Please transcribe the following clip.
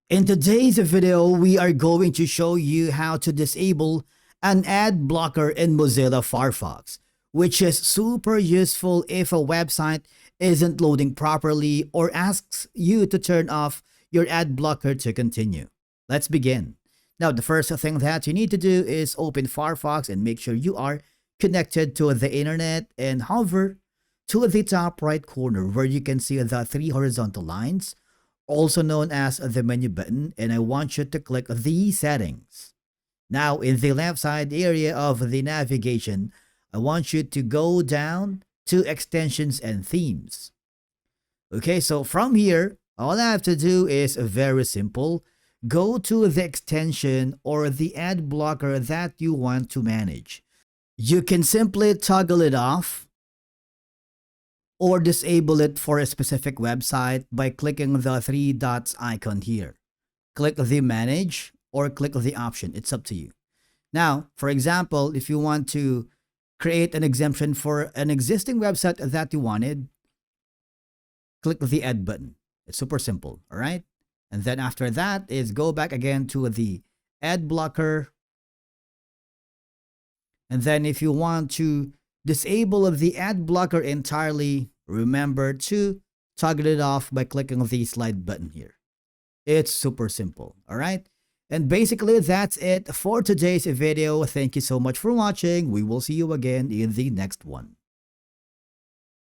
In today's video, we are going to show you how to disable an ad blocker in Mozilla Firefox, which is super useful if a website isn't loading properly or asks you to turn off your ad blocker to continue. Let's begin. Now, the first thing that you need to do is open Firefox and make sure you are connected to the internet and hover to the top right corner where you can see the three horizontal lines, also known as the menu button, and I want you to click the settings. Now, in the left side area of the navigation, I want you to go down to extensions and themes. Okay, so from here, all I have to do is very simple. Go to the extension or the ad blocker that you want to manage. You can simply toggle it off or disable it for a specific website by clicking the three dots icon here. Click the manage or click the option. It's up to you. Now, for example, if you want to create an exemption for an existing website that you wanted, click the add button. It's super simple, all right? And then after that is go back again to the ad blocker. And then if you want to disable the ad blocker entirely, remember to toggle it off by clicking the slide button here. It's super simple, all right? And basically that's it for today's video. Thank you so much for watching. We will see you again in the next one.